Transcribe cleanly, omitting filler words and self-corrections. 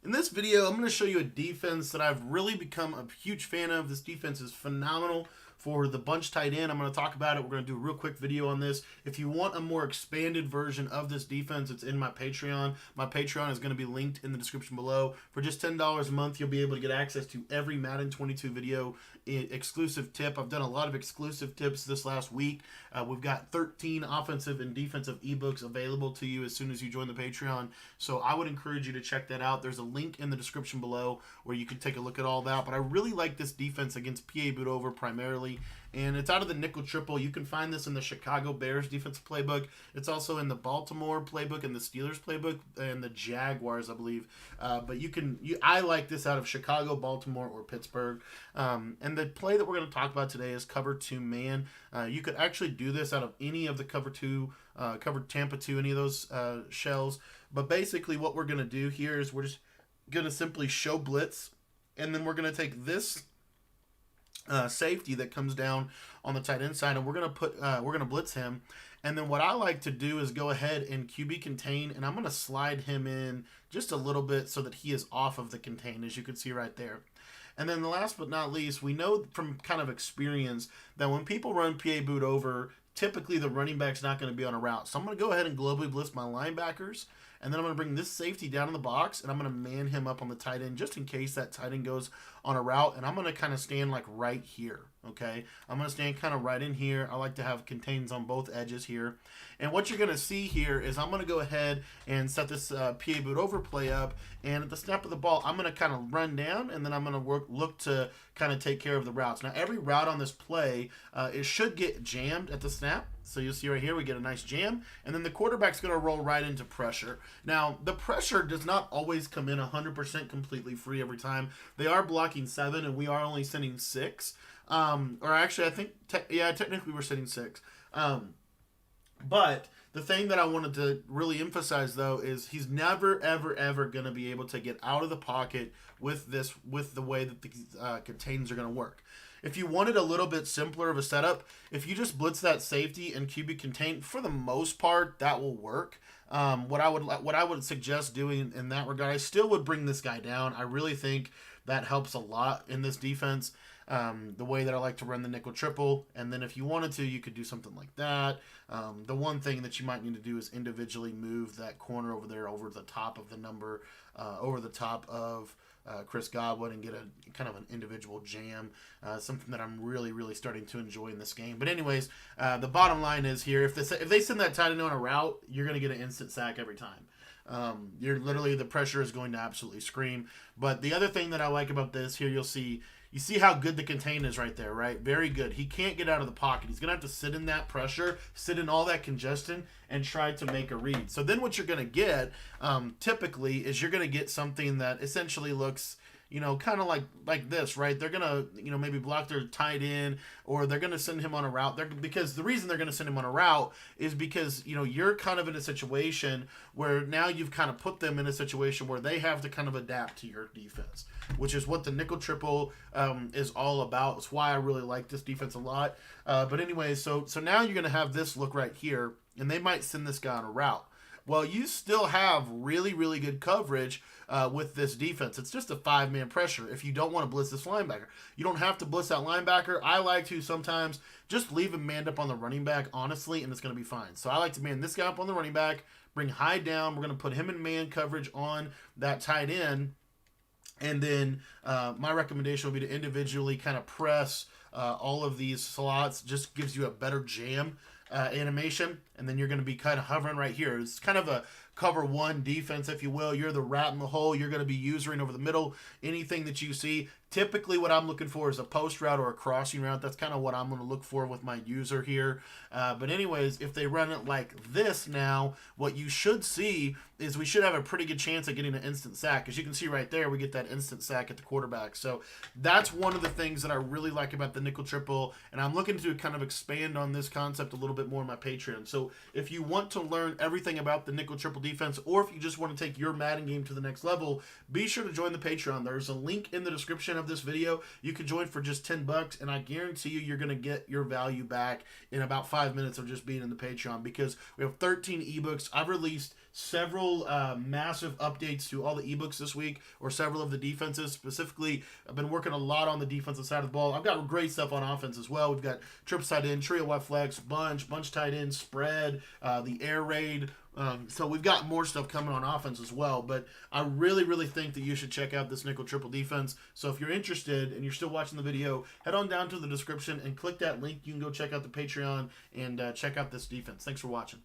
In this video, I'm going to show you a defense that I've really become a huge fan of. This defense is phenomenal for the bunch tight end. I'm going to talk about it. We're going to do a real quick video on this. If you want a more expanded version of this defense, it's in my Patreon. My Patreon is going to be linked in the description below. For just $10 a month, you'll be able to get access to every Madden 22 video exclusive tip. I've done a lot of exclusive tips this last week. We've got 13 offensive and defensive ebooks available to you as soon as you join the Patreon. So I would encourage you to check that out. There's a link in the description below where you can take a look at all that. But I really like this defense against PA boot over primarily. And it's out of the nickel triple. You can find this in the Chicago Bears defensive playbook. It's also in the Baltimore playbook and the Steelers playbook and the Jaguars, I believe. But I like this out of Chicago, Baltimore, or Pittsburgh. And the play that we're going to talk about today is cover 2 man. You could actually do this out of any of the cover Tampa 2, any of those shells. But basically what we're going to do here is we're just going to simply show blitz. And then we're going to take this safety that comes down on the tight end side, and we're gonna blitz him. And then what I like to do is go ahead and QB contain, and I'm gonna slide him in just a little bit so that he is off of the contain, as you can see right there. And then the last but not least, we know from kind of experience that when people run PA boot over, typically the running back's not going to be on a route. So I'm going to go ahead and globally blitz my linebackers, and then I'm going to bring this safety down in the box, and I'm going to man him up on the tight end just in case that tight end goes on a route, and I'm going to kind of stand like right here, okay? I'm going to stand kind of right in here. I like to have contains on both edges here. And what you're going to see here is I'm going to go ahead and set this PA boot over play up, and at the snap of the ball, I'm going to kind of run down, and then I'm going to look to kind of take care of the routes. Now, every route on this play, it should get jammed at the snap. So you'll see right here, we get a nice jam, and then the quarterback's going to roll right into pressure. Now, the pressure does not always come in 100% completely free every time. They are blocking 7, and we are only sending 6. Or actually, I think, technically we're sending 6. But the thing that I wanted to really emphasize, though, is he's never, ever, ever going to be able to get out of the pocket with the way that the contains are going to work. If you wanted a little bit simpler of a setup, if you just blitz that safety and QB contain, for the most part, that will work. What I would suggest doing in that regard, I still would bring this guy down. I really think that helps a lot in this defense. The way that I like to run the nickel triple, and then if you wanted to, you could do something like that. The one thing that you might need to do is individually move that corner over there over the top of the number, over the top of Chris Godwin, and get a kind of an individual jam, something that I'm really, really starting to enjoy in this game. But anyways, the bottom line is here, if they send that tight end on a route, you're going to get an instant sack every time. You're literally, the pressure is going to absolutely scream. But the other thing that I like about this here, you see how good the contain is right there, right? Very good. He can't get out of the pocket. He's going to have to sit in that pressure, sit in all that congestion, and try to make a read. So then what you're going to get, typically, is you're going to get something that essentially looks, kind of like this, right? They're going to, maybe block their tight end, or they're going to send him on a route. Because the reason they're going to send him on a route is because, you're kind of in a situation where now you've kind of put them in a situation where they have to kind of adapt to your defense, which is what the nickel triple is all about. It's why I really like this defense a lot. But anyway, so now you're going to have this look right here, and they might send this guy on a route. Well, you still have really, really good coverage with this defense. It's just a 5-man pressure if you don't want to blitz this linebacker. You don't have to blitz that linebacker. I like to sometimes just leave him manned up on the running back, honestly, and it's going to be fine. So I like to man this guy up on the running back, bring high down. We're going to put him in man coverage on that tight end. And then my recommendation would be to individually kind of press all of these slots. Just gives you a better jam animation, and then you're going to be kind of hovering right here. It's kind of a cover 1 defense, if you will. You're the rat in the hole. You're going to be usering over the middle. Anything that you see, typically what I'm looking for is a post route or a crossing route. That's kind of what I'm going to look for with my user here. But anyways, if they run it like this now, what you should see is we should have a pretty good chance of getting an instant sack. As you can see right there, we get that instant sack at the quarterback. So that's one of the things that I really like about the nickel triple, and I'm looking to kind of expand on this concept a little bit more on my Patreon. So if you want to learn everything about the nickel triple defense, or if you just want to take your Madden game to the next level, be sure to join the Patreon. There's a link in the description of this video. You can join for just $10, and I guarantee you're going to get your value back in about 5 minutes of just being in the Patreon, because we have 13 ebooks. I've released several massive updates to all the ebooks this week, or several of the defenses. Specifically, I've been working a lot on the defensive side of the ball. I've got great stuff on offense as well. We've got trips tight end, trio wide flex, bunch tight end, spread, the air raid. So we've got more stuff coming on offense as well. But I really think that you should check out this nickel triple defense. So if you're interested and you're still watching the video, head on down to the description and click that link. You can go check out the Patreon and check out this defense. Thanks for watching.